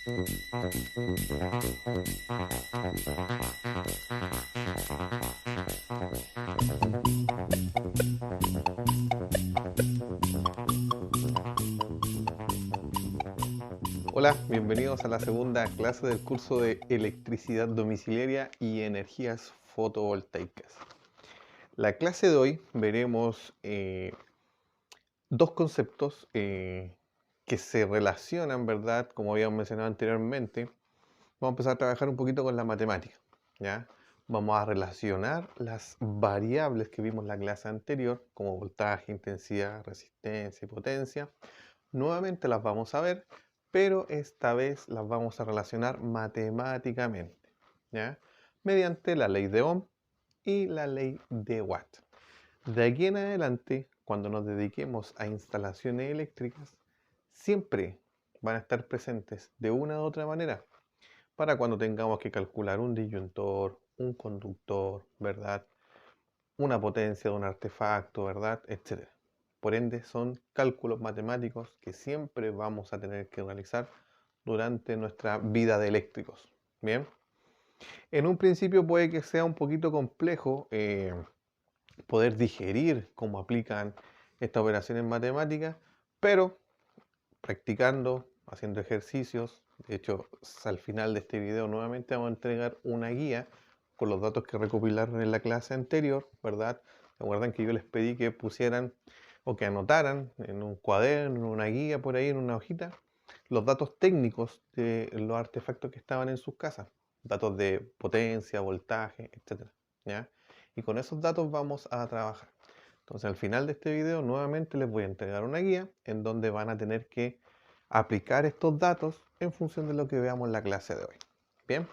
Hola, bienvenidos a la segunda clase del curso de electricidad domiciliaria y energías fotovoltaicas. La clase de hoy veremos dos conceptos que se relacionan, ¿verdad? Como habíamos mencionado anteriormente. Vamos a empezar a trabajar un poquito con la matemática, ¿ya? Vamos a relacionar las variables que vimos en la clase anterior, como voltaje, intensidad, resistencia y potencia. Nuevamente las vamos a ver, pero esta vez las vamos a relacionar matemáticamente, ¿ya? Mediante la ley de Ohm y la ley de Watt. De aquí en adelante, cuando nos dediquemos a instalaciones eléctricas, siempre van a estar presentes de una u otra manera para cuando tengamos que calcular un disyuntor, un conductor, ¿verdad? Una potencia de un artefacto, ¿verdad? Etcétera. Por ende, son cálculos matemáticos que siempre vamos a tener que realizar durante nuestra vida de eléctricos. Bien, en un principio puede que sea un poquito complejo poder digerir cómo aplican estas operaciones matemáticas, pero practicando, haciendo ejercicios, de hecho, al final de este video nuevamente vamos a entregar una guía con los datos que recopilaron en la clase anterior, ¿verdad? Recuerdan que yo les pedí que pusieran o que anotaran en un cuaderno, en una guía por ahí, en una hojita, los datos técnicos de los artefactos que estaban en sus casas, datos de potencia, voltaje, etcétera, ¿ya? Y con esos datos vamos a trabajar. Entonces al final de este video nuevamente les voy a entregar una guía en donde van a tener que aplicar estos datos en función de lo que veamos en la clase de hoy. Bien,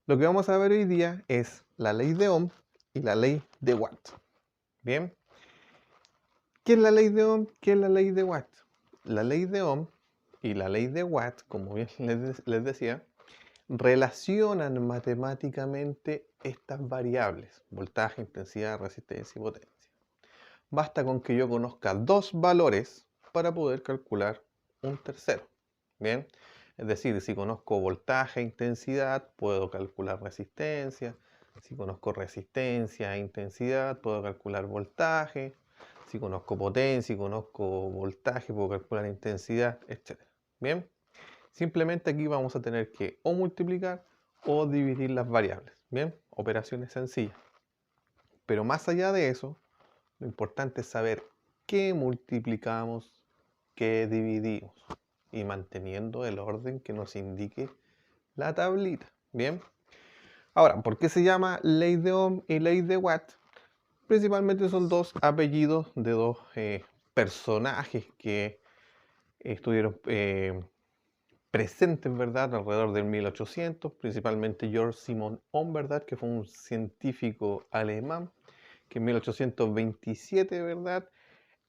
lo que vamos a ver hoy día es la ley de Ohm y la ley de Watt. Bien, ¿qué es la ley de Ohm? ¿Qué es la ley de Watt? La ley de Ohm y la ley de Watt, como bien les decía, relacionan matemáticamente estas variables, voltaje, intensidad, resistencia y potencia. Basta con que yo conozca dos valores para poder calcular un tercero. Bien, es decir, si conozco voltaje e intensidad, puedo calcular resistencia. Si conozco resistencia e intensidad, puedo calcular voltaje. Si conozco potencia y conozco voltaje, puedo calcular intensidad, etc. Bien, simplemente aquí vamos a tener que o multiplicar o dividir las variables. Bien, operaciones sencillas. Pero más allá de eso, lo importante es saber qué multiplicamos, qué dividimos y manteniendo el orden que nos indique la tablita. Bien. Ahora, ¿por qué se llama ley de Ohm y ley de Watt? Principalmente son dos apellidos de dos personajes que estuvieron presentes, ¿verdad? Alrededor del 1800, principalmente Georg Simon Ohm, ¿verdad? Que fue un científico alemán que en 1827, ¿verdad?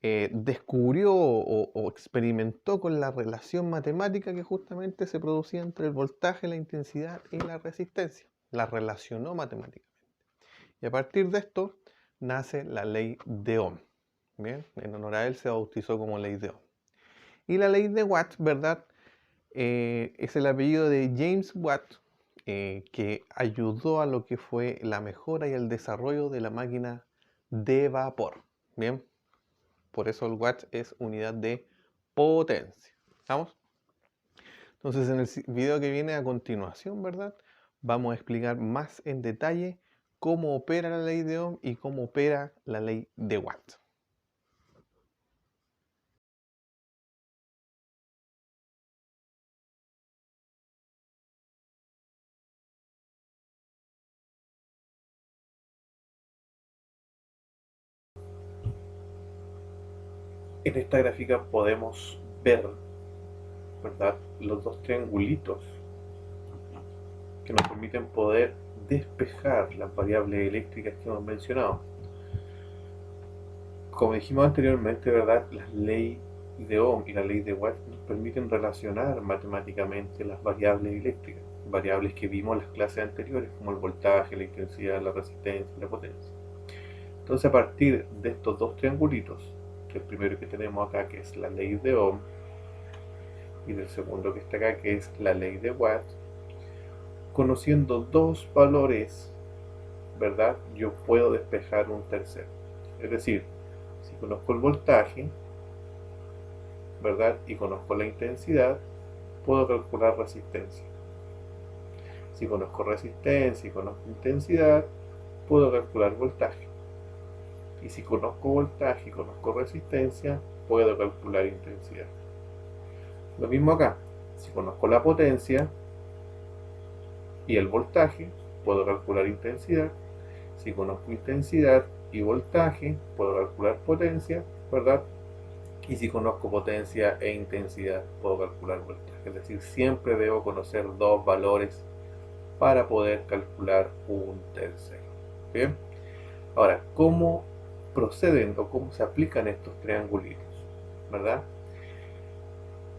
Descubrió o experimentó con la relación matemática que justamente se producía entre el voltaje, la intensidad y la resistencia. La relacionó matemáticamente. Y a partir de esto nace la ley de Ohm. Bien, en honor a él se bautizó como ley de Ohm. Y la ley de Watt, ¿verdad? Es el apellido de James Watt, que ayudó a lo que fue la mejora y el desarrollo de la máquina de vapor. Bien, por eso el watt es unidad de potencia. ¿Estamos? Entonces en el video que viene a continuación, ¿verdad? Vamos a explicar más en detalle cómo opera la ley de Ohm y cómo opera la ley de Watt. En esta gráfica podemos ver, ¿verdad?, los dos triangulitos que nos permiten poder despejar las variables eléctricas que hemos mencionado. Como dijimos anteriormente, ¿verdad?, la ley de Ohm y la ley de Watt nos permiten relacionar matemáticamente las variables eléctricas, variables que vimos en las clases anteriores, como el voltaje, la intensidad, la resistencia y la potencia. Entonces, a partir de estos dos triangulitos, que el primero que tenemos acá, que es la ley de Ohm, y del segundo que está acá, que es la ley de Watt, conociendo dos valores, ¿verdad? Yo puedo despejar un tercero. Es decir, si conozco el voltaje, ¿verdad? Y conozco la intensidad, puedo calcular resistencia. Si conozco resistencia y conozco intensidad, puedo calcular voltaje. Y si conozco voltaje y conozco resistencia, puedo calcular intensidad. Lo mismo acá. Si conozco la potencia y el voltaje, puedo calcular intensidad. Si conozco intensidad y voltaje, puedo calcular potencia, ¿verdad? Y si conozco potencia e intensidad, puedo calcular voltaje. Es decir, siempre debo conocer dos valores para poder calcular un tercero. ¿Bien? Ahora, ¿cómo proceden o cómo se aplican estos triangulitos? ¿Verdad?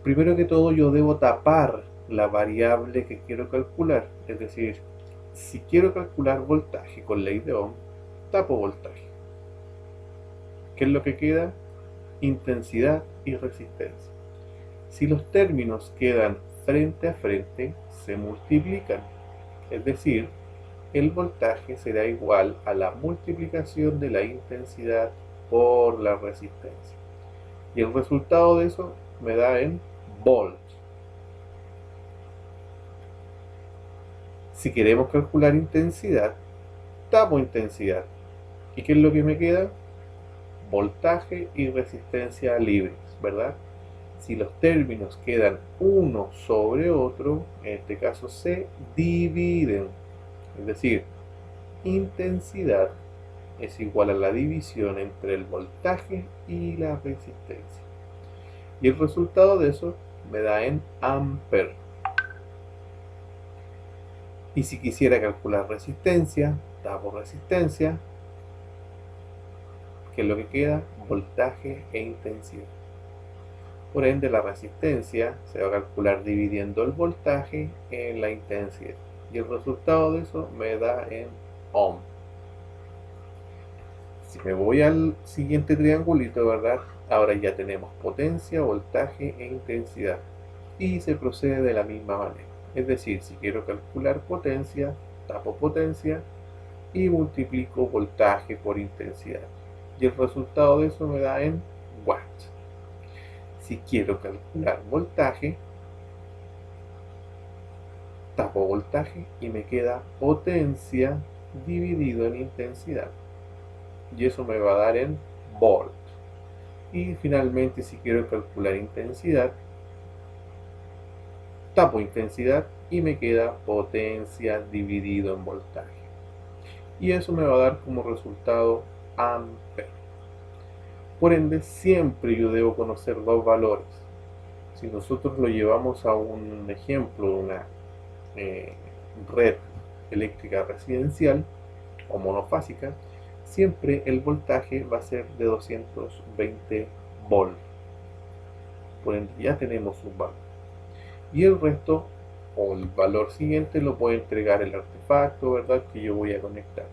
Primero que todo, yo debo tapar la variable que quiero calcular. Es decir, si quiero calcular voltaje con ley de Ohm, tapo voltaje. ¿Qué es lo que queda? Intensidad y resistencia. Si los términos quedan frente a frente, se multiplican. Es decir, el voltaje será igual a la multiplicación de la intensidad por la resistencia. Y el resultado de eso me da en volts. Si queremos calcular intensidad, tapo intensidad. ¿Y qué es lo que me queda? Voltaje y resistencia libres, ¿verdad? Si los términos quedan uno sobre otro, en este caso se dividen. Es decir, intensidad es igual a la división entre el voltaje y la resistencia. Y el resultado de eso me da en amper. Y si quisiera calcular resistencia, tapo resistencia, que es lo que queda, voltaje e intensidad. Por ende, la resistencia se va a calcular dividiendo el voltaje en la intensidad. Y el resultado de eso me da en ohm. Si me voy al siguiente triangulito, ¿verdad? Ahora ya tenemos potencia, voltaje e intensidad. Y se procede de la misma manera. Es decir, si quiero calcular potencia, tapo potencia y multiplico voltaje por intensidad. Y el resultado de eso me da en watts. Si quiero calcular voltaje, tapo voltaje y me queda potencia dividido en intensidad. Y eso me va a dar en volt. Y finalmente, si quiero calcular intensidad, tapo intensidad y me queda potencia dividido en voltaje. Y eso me va a dar como resultado amper. Por ende, siempre yo debo conocer dos valores. Si nosotros lo llevamos a un ejemplo de una red eléctrica residencial o monofásica, siempre el voltaje va a ser de 220 volts. Por ende, ya tenemos un valor. Y el resto, o el valor siguiente, lo puede entregar el artefacto, ¿verdad?, que yo voy a conectar.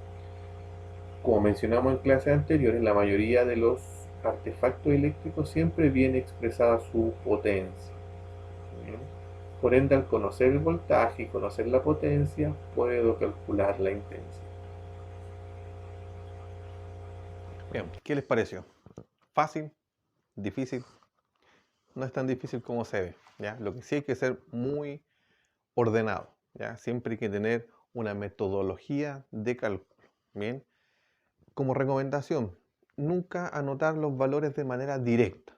Como mencionamos en clases anteriores, la mayoría de los artefactos eléctricos siempre viene expresada su potencia. ¿Bien? Por ende, al conocer el voltaje y conocer la potencia, puedo calcular la intensidad. Bien, ¿qué les pareció? ¿Fácil? ¿Difícil? No es tan difícil como se ve, ¿ya? Lo que sí hay que ser muy ordenado, ¿ya? Siempre hay que tener una metodología de cálculo, ¿bien? Como recomendación, nunca anotar los valores de manera directa.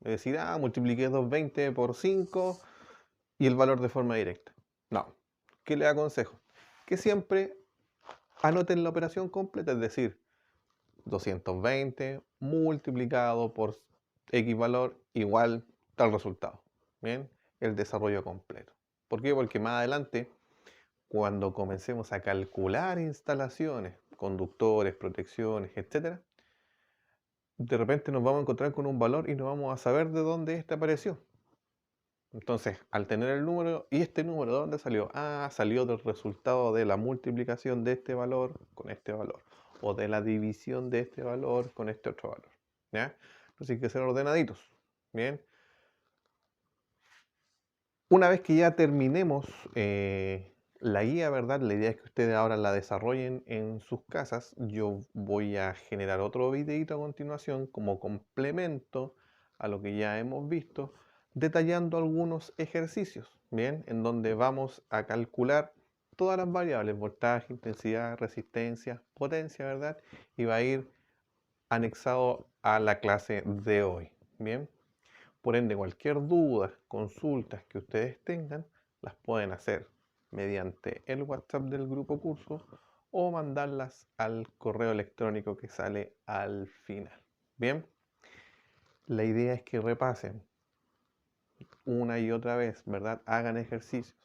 Es decir, multipliqué 220 por 5 y el valor de forma directa. No. ¿Qué les aconsejo? Que siempre anoten la operación completa, es decir, 220 multiplicado por X valor igual tal resultado. Bien, el desarrollo completo. ¿Por qué? Porque más adelante, cuando comencemos a calcular instalaciones, conductores, protecciones, etc., de repente nos vamos a encontrar con un valor y no vamos a saber de dónde este apareció. Entonces, al tener el número, ¿y este número de dónde salió? Salió del resultado de la multiplicación de este valor con este valor, o de la división de este valor con este otro valor, ¿ya? Entonces hay que ser ordenaditos, ¿bien? Una vez que ya terminemos la guía, ¿verdad? La idea es que ustedes ahora la desarrollen en sus casas. Yo voy a generar otro videito a continuación como complemento a lo que ya hemos visto, detallando algunos ejercicios, ¿bien? En donde vamos a calcular todas las variables, voltaje, intensidad, resistencia, potencia, ¿verdad? Y va a ir anexado a la clase de hoy, ¿bien? Por ende, cualquier duda, consultas que ustedes tengan, las pueden hacer mediante el WhatsApp del grupo curso o mandarlas al correo electrónico que sale al final. Bien, la idea es que repasen una y otra vez, ¿verdad? Hagan ejercicios.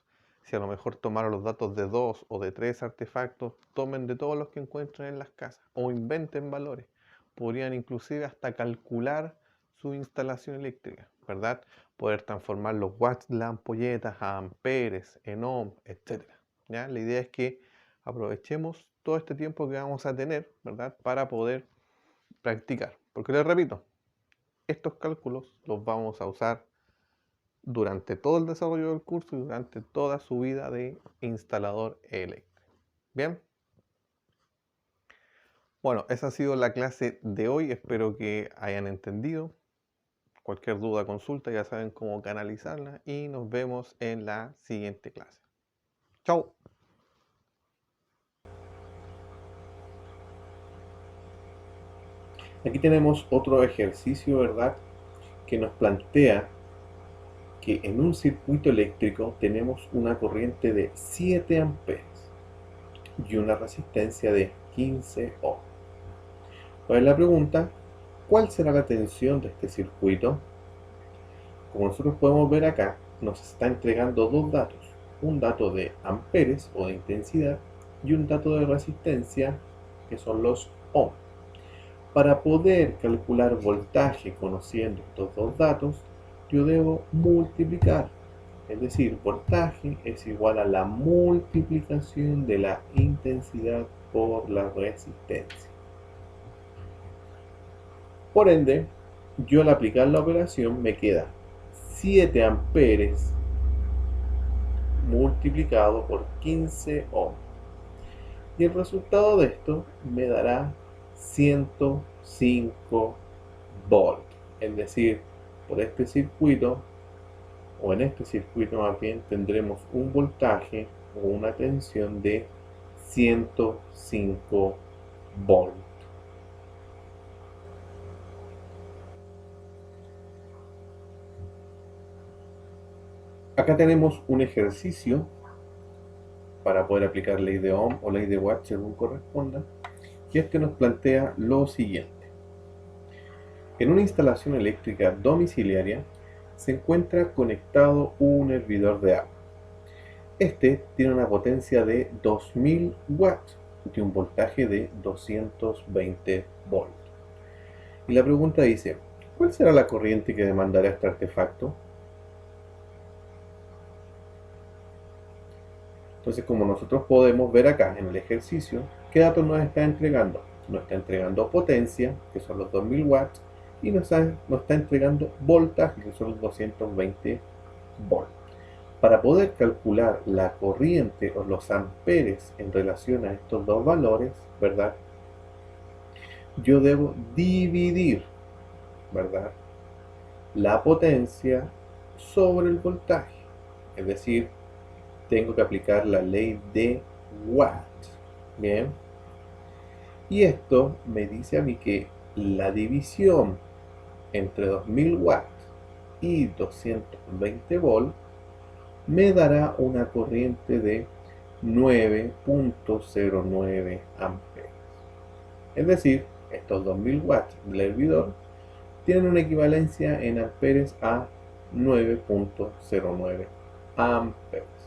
Si a lo mejor tomaron los datos de 2 o de 3 artefactos, tomen de todos los que encuentren en las casas o inventen valores. Podrían inclusive hasta calcular su instalación eléctrica, ¿verdad? Poder transformar los watts de las ampolletas a amperes, en ohm, etc. ¿Ya? La idea es que aprovechemos todo este tiempo que vamos a tener, ¿verdad? Para poder practicar. Porque les repito, estos cálculos los vamos a usar durante todo el desarrollo del curso y durante toda su vida de instalador eléctrico. Bien. Bueno, esa ha sido la clase de hoy. Espero que hayan entendido. Cualquier duda, consulta, ya saben cómo canalizarla y nos vemos en la siguiente clase. Chao. Aquí tenemos otro ejercicio, ¿verdad? Que nos plantea que en un circuito eléctrico tenemos una corriente de 7 amperes y una resistencia de 15 ohms. Pues la pregunta, ¿cuál será la tensión de este circuito? Como nosotros podemos ver acá, nos está entregando dos datos, un dato de amperes o de intensidad y un dato de resistencia que son los ohms. Para poder calcular voltaje conociendo estos dos datos, yo debo multiplicar, es decir, voltaje es igual a la multiplicación de la intensidad por la resistencia. Por ende, yo al aplicar la operación me queda 7 amperes multiplicado por 15 ohms. Y el resultado de esto me dará 105 volts. Es decir, por este circuito, o en este circuito más bien, tendremos un voltaje o una tensión de 105 volts. Acá tenemos un ejercicio para poder aplicar ley de Ohm o ley de Watt según corresponda, y este nos plantea lo siguiente. En una instalación eléctrica domiciliaria se encuentra conectado un hervidor de agua. Este tiene una potencia de 2000 watts y un voltaje de 220 volts. Y la pregunta dice, ¿cuál será la corriente que demandará este artefacto? Entonces, como nosotros podemos ver acá en el ejercicio, ¿qué datos nos está entregando? Nos está entregando potencia, que son los 2000 watts, y nos está entregando voltaje, que son los 220 volts. Para poder calcular la corriente o los amperes en relación a estos dos valores, ¿verdad? Yo debo dividir, ¿verdad?, la potencia sobre el voltaje. Es decir, tengo que aplicar la ley de Watt. Bien. Y esto me dice a mí que la división entre 2000 watts y 220 volts me dará una corriente de 9.09 amperes. Es decir, estos 2000 watts del hervidor tienen una equivalencia en amperes a 9.09 amperes.